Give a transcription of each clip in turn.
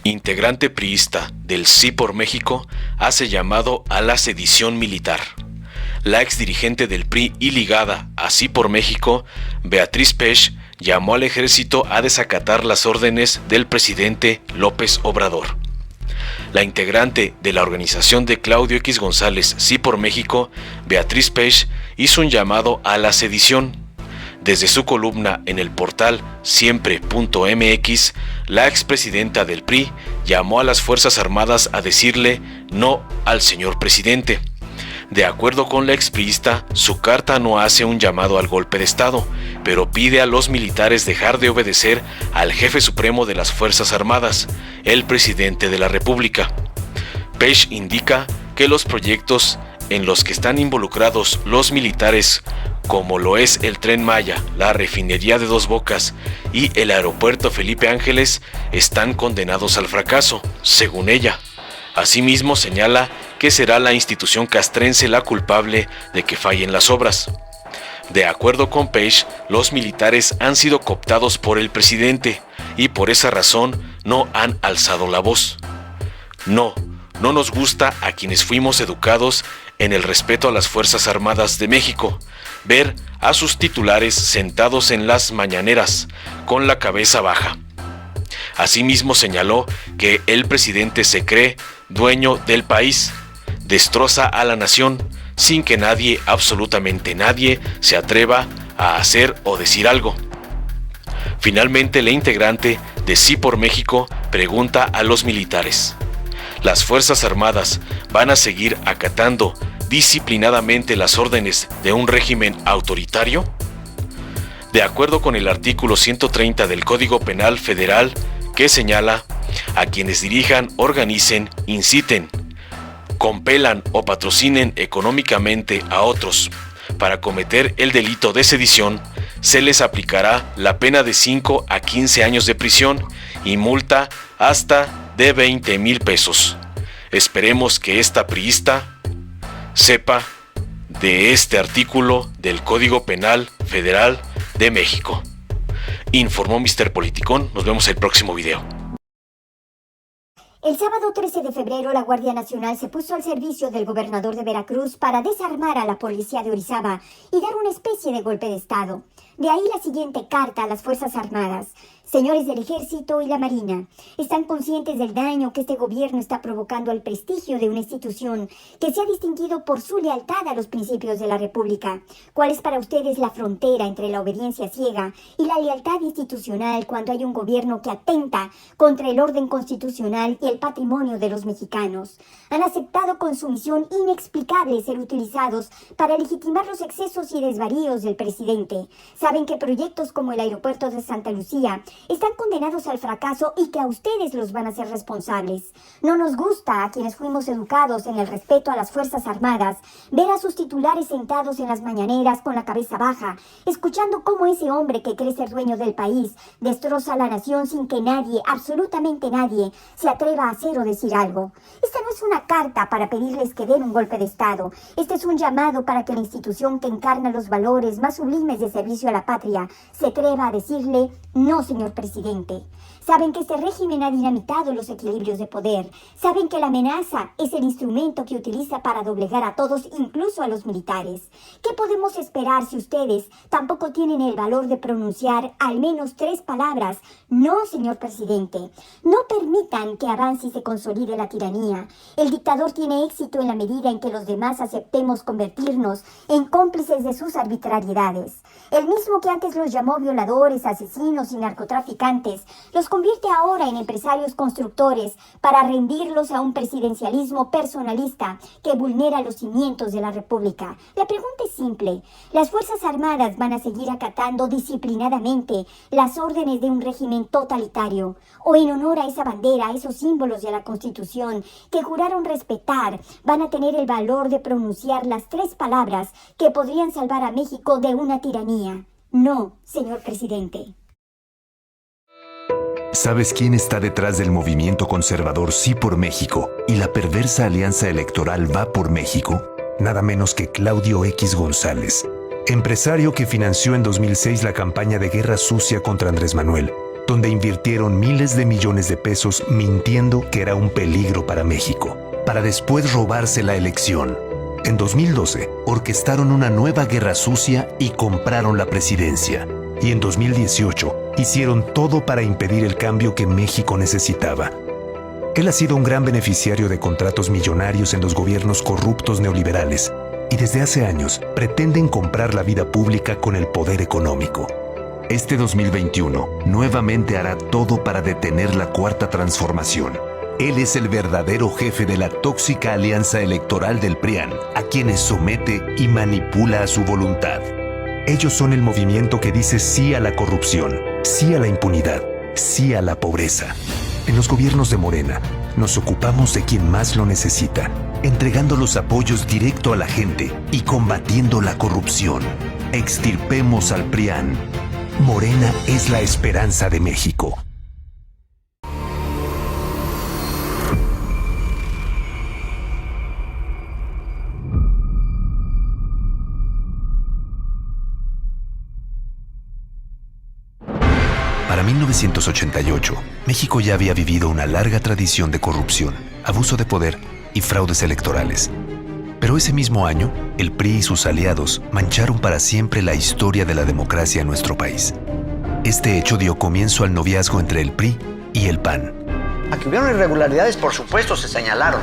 integrante priista del Sí por México, hace llamado a la sedición militar. La exdirigente del PRI y ligada a Sí por México, Beatriz Pech, llamó al ejército a desacatar las órdenes del presidente López Obrador. La integrante de la organización de Claudio X González Sí por México, Beatriz Pech, hizo un llamado a la sedición. Desde su columna en el portal siempre.mx, la expresidenta del PRI llamó a las Fuerzas Armadas a decirle no al señor presidente. De acuerdo con la expriista, su carta no hace un llamado al golpe de Estado, pero pide a los militares dejar de obedecer al jefe supremo de las Fuerzas Armadas, el presidente de la República. Pech indica que los proyectos en los que están involucrados los militares, como lo es el Tren Maya, la refinería de Dos Bocas y el aeropuerto Felipe Ángeles, están condenados al fracaso, según ella. Asimismo, señala que será la institución castrense la culpable de que fallen las obras. De acuerdo con Pech, los militares han sido cooptados por el presidente y por esa razón no han alzado la voz. No nos gusta a quienes fuimos educados en el respeto a las Fuerzas Armadas de México, ver a sus titulares sentados en las mañaneras, con la cabeza baja. Asimismo señaló que el presidente se cree dueño del país, destroza a la nación, sin que nadie, absolutamente nadie, se atreva a hacer o decir algo. Finalmente, la integrante de Sí por México pregunta a los militares: ¿las Fuerzas Armadas van a seguir acatando disciplinadamente las órdenes de un régimen autoritario? De acuerdo con el artículo 130 del Código Penal Federal, que señala a quienes dirijan, organicen, inciten, compelan o patrocinen económicamente a otros para cometer el delito de sedición, se les aplicará la pena de 5 a 15 años de prisión y multa hasta de 20,000 pesos. Esperemos que esta priista sepa de este artículo del Código Penal Federal de México. Informó Mr. Politicón. Nos vemos en el próximo video. El sábado 13 de febrero, la Guardia Nacional se puso al servicio del gobernador de Veracruz para desarmar a la policía de Orizaba y dar una especie de golpe de Estado. De ahí la siguiente carta a las Fuerzas Armadas. Señores del Ejército y la Marina, ¿están conscientes del daño que este gobierno está provocando al prestigio de una institución que se ha distinguido por su lealtad a los principios de la República? ¿Cuál es para ustedes la frontera entre la obediencia ciega y la lealtad institucional cuando hay un gobierno que atenta contra el orden constitucional y el patrimonio de los mexicanos? Han aceptado con sumisión inexplicable ser utilizados para legitimar los excesos y desvaríos del presidente. Saben que proyectos como el aeropuerto de Santa Lucía están condenados al fracaso y que a ustedes los van a ser responsables. No nos gusta, a quienes fuimos educados en el respeto a las Fuerzas Armadas, ver a sus titulares sentados en las mañaneras con la cabeza baja, escuchando cómo ese hombre que cree ser dueño del país destroza a la nación sin que nadie, absolutamente nadie, se atreva a hacer o decir algo. Esta no es una carta para pedirles que den un golpe de Estado. Este es un llamado para que la institución que encarna los valores más sublimes de servicio a la patria se atreva a decirle: no, señor presidente. Saben que este régimen ha dinamitado los equilibrios de poder. Saben que la amenaza es el instrumento que utiliza para doblegar a todos, incluso a los militares. ¿Qué podemos esperar si ustedes tampoco tienen el valor de pronunciar al menos 3 palabras? No, señor presidente. No permitan que avance y se consolide la tiranía. El dictador tiene éxito en la medida en que los demás aceptemos convertirnos en cómplices de sus arbitrariedades. El mismo que antes los llamó violadores, asesinos y narcotraficantes, los convierte ahora en empresarios constructores para rendirlos a un presidencialismo personalista que vulnera los cimientos de la República. La pregunta es simple: ¿las Fuerzas Armadas van a seguir acatando disciplinadamente las órdenes de un régimen totalitario? ¿O en honor a esa bandera, a esos símbolos de la Constitución que juraron respetar, van a tener el valor de pronunciar las 3 palabras que podrían salvar a México de una tiranía? No, señor presidente. ¿Sabes quién está detrás del movimiento conservador Sí por México y la perversa alianza electoral Va por México? Nada menos que Claudio X González, empresario que financió en 2006 la campaña de guerra sucia contra Andrés Manuel, donde invirtieron miles de millones de pesos mintiendo que era un peligro para México, para después robarse la elección. En 2012, orquestaron una nueva guerra sucia y compraron la presidencia. Y en 2018, hicieron todo para impedir el cambio que México necesitaba. Él ha sido un gran beneficiario de contratos millonarios en los gobiernos corruptos neoliberales, y desde hace años pretenden comprar la vida pública con el poder económico. Este 2021 nuevamente hará todo para detener la Cuarta Transformación. Él es el verdadero jefe de la tóxica alianza electoral del PRIAN, a quienes somete y manipula a su voluntad. Ellos son el movimiento que dice sí a la corrupción, sí a la impunidad, sí a la pobreza. En los gobiernos de Morena, nos ocupamos de quien más lo necesita, entregando los apoyos directo a la gente y combatiendo la corrupción. Extirpemos al PRIAN. Morena es la esperanza de México. Para 1988, México ya había vivido una larga tradición de corrupción, abuso de poder y fraudes electorales. Pero ese mismo año, el PRI y sus aliados mancharon para siempre la historia de la democracia en nuestro país. Este hecho dio comienzo al noviazgo entre el PRI y el PAN. A que hubieron irregularidades, por supuesto, se señalaron.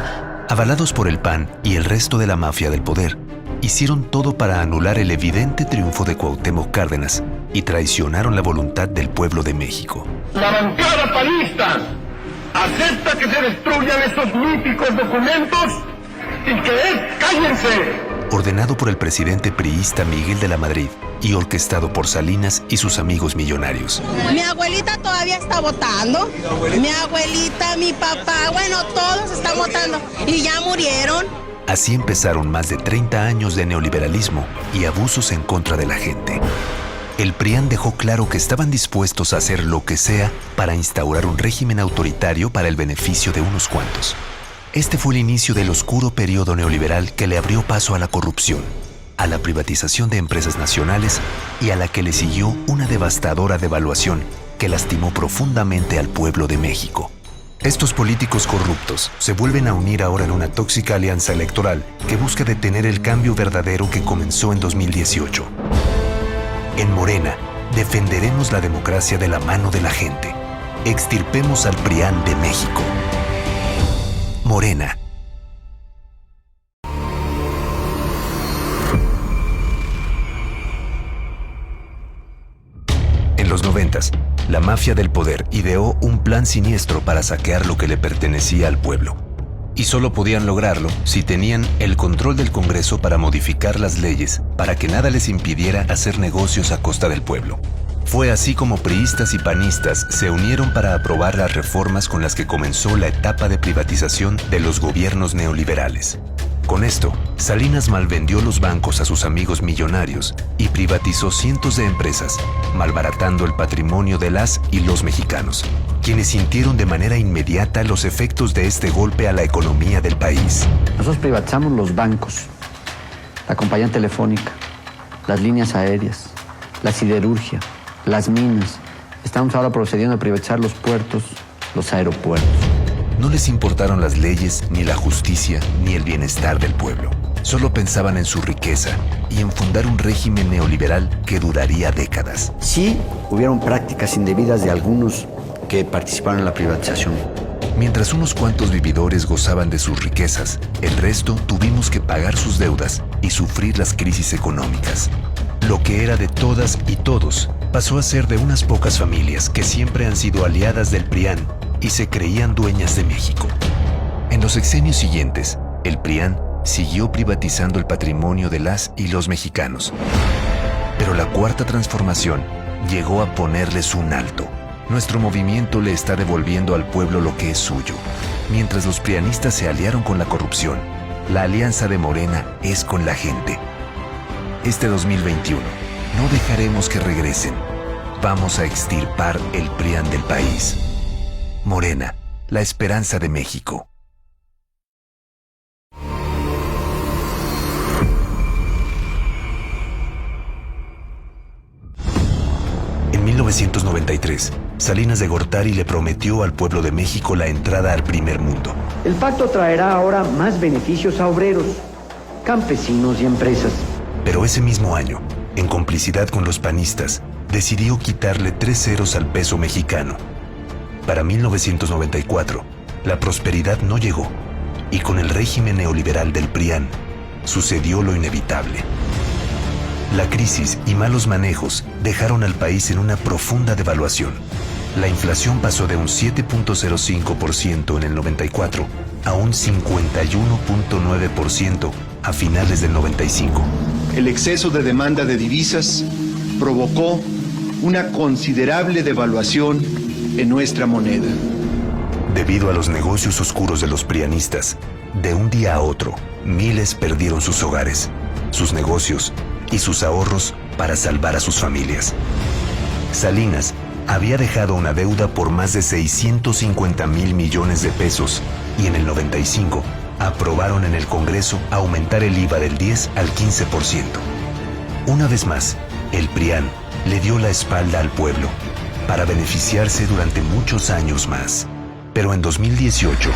Avalados por el PAN y el resto de la mafia del poder, hicieron todo para anular el evidente triunfo de Cuauhtémoc Cárdenas y traicionaron la voluntad del pueblo de México. La bancada panista acepta que se destruyan estos míticos documentos y que cállense. Ordenado por el presidente priista Miguel de la Madrid y orquestado por Salinas y sus amigos millonarios. Mi abuelita todavía está votando. Mi abuelita, mi papá, bueno, todos están votando y ya murieron. Así empezaron más de 30 años de neoliberalismo y abusos en contra de la gente. El PRIAN dejó claro que estaban dispuestos a hacer lo que sea para instaurar un régimen autoritario para el beneficio de unos cuantos. Este fue el inicio del oscuro periodo neoliberal que le abrió paso a la corrupción, a la privatización de empresas nacionales y a la que le siguió una devastadora devaluación que lastimó profundamente al pueblo de México. Estos políticos corruptos se vuelven a unir ahora en una tóxica alianza electoral que busca detener el cambio verdadero que comenzó en 2018. En Morena, defenderemos la democracia de la mano de la gente. Extirpemos al PRIAN de México. Morena. En los 90s, la mafia del poder ideó un plan siniestro para saquear lo que le pertenecía al pueblo. Y solo podían lograrlo si tenían el control del Congreso para modificar las leyes para que nada les impidiera hacer negocios a costa del pueblo. Fue así como priistas y panistas se unieron para aprobar las reformas con las que comenzó la etapa de privatización de los gobiernos neoliberales. Con esto, Salinas malvendió los bancos a sus amigos millonarios y privatizó cientos de empresas, malbaratando el patrimonio de las y los mexicanos, quienes sintieron de manera inmediata los efectos de este golpe a la economía del país. Nosotros privatizamos los bancos, la compañía telefónica, las líneas aéreas, la siderurgia, las minas. Estamos ahora procediendo a privatizar los puertos, los aeropuertos. No les importaron las leyes, ni la justicia, ni el bienestar del pueblo. Solo pensaban en su riqueza y en fundar un régimen neoliberal que duraría décadas. Sí, hubieron prácticas indebidas de algunos que participaron en la privatización. Mientras unos cuantos vividores gozaban de sus riquezas, el resto tuvimos que pagar sus deudas y sufrir las crisis económicas. Lo que era de todas y todos pasó a ser de unas pocas familias que siempre han sido aliadas del PRIAN y se creían dueñas de México. En los sexenios siguientes, el PRIAN siguió privatizando el patrimonio de las y los mexicanos. Pero la Cuarta Transformación llegó a ponerles un alto. Nuestro movimiento le está devolviendo al pueblo lo que es suyo. Mientras los prianistas se aliaron con la corrupción, la alianza de Morena es con la gente. Este 2021, no dejaremos que regresen. Vamos a extirpar el PRIAN del país. Morena, la esperanza de México. En 1993, Salinas de Gortari le prometió al pueblo de México la entrada al primer mundo. El pacto traerá ahora más beneficios a obreros, campesinos y empresas. Pero ese mismo año, en complicidad con los panistas, decidió quitarle 3 ceros al peso mexicano. Para 1994, la prosperidad no llegó, y con el régimen neoliberal del PRIAN, sucedió lo inevitable. La crisis y malos manejos dejaron al país en una profunda devaluación. La inflación pasó de un 7.05% en el 94 a un 51.9% a finales del 95. El exceso de demanda de divisas provocó una considerable devaluación en nuestra moneda. Debido a los negocios oscuros de los prianistas, de un día a otro, miles perdieron sus hogares, sus negocios y sus ahorros para salvar a sus familias. Salinas había dejado una deuda por más de 650,000 millones de pesos y en el 95 aprobaron en el Congreso aumentar el IVA del 10 al 15%. Una vez más, el PRIAN le dio la espalda al pueblo para beneficiarse durante muchos años más. Pero en 2018,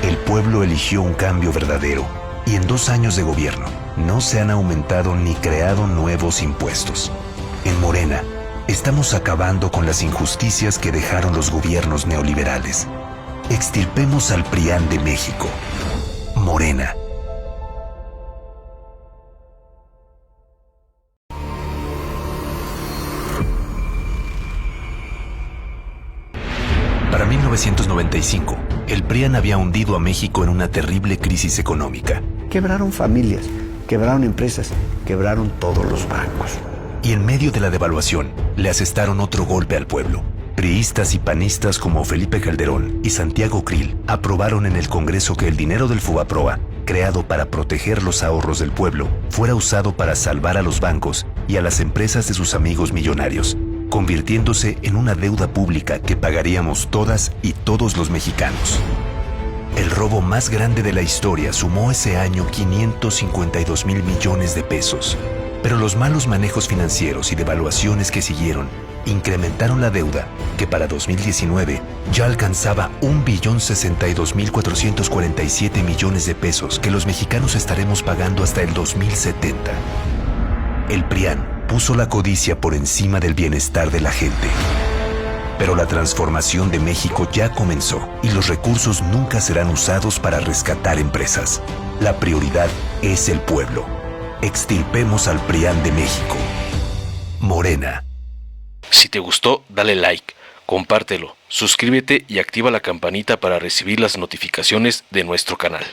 el pueblo eligió un cambio verdadero y en 2 años de gobierno no se han aumentado ni creado nuevos impuestos. En Morena, estamos acabando con las injusticias que dejaron los gobiernos neoliberales. Extirpemos al PRIAN de México. Morena. Para 1995, el PRIAN había hundido a México en una terrible crisis económica. Quebraron familias, quebraron empresas, quebraron todos los bancos. Y en medio de la devaluación, le asestaron otro golpe al pueblo. Priistas y panistas como Felipe Calderón y Santiago Krill aprobaron en el Congreso que el dinero del Fobaproa, creado para proteger los ahorros del pueblo, fuera usado para salvar a los bancos y a las empresas de sus amigos millonarios, convirtiéndose en una deuda pública que pagaríamos todas y todos los mexicanos. El robo más grande de la historia sumó ese año 552,000 millones de pesos. Pero los malos manejos financieros y devaluaciones que siguieron incrementaron la deuda, que para 2019 ya alcanzaba 1,062,447 millones de pesos que los mexicanos estaremos pagando hasta el 2070. El PRIAN puso la codicia por encima del bienestar de la gente. Pero la transformación de México ya comenzó y los recursos nunca serán usados para rescatar empresas. La prioridad es el pueblo. Extirpemos al PRIAN de México. Morena. Si te gustó, dale like, compártelo, suscríbete y activa la campanita para recibir las notificaciones de nuestro canal.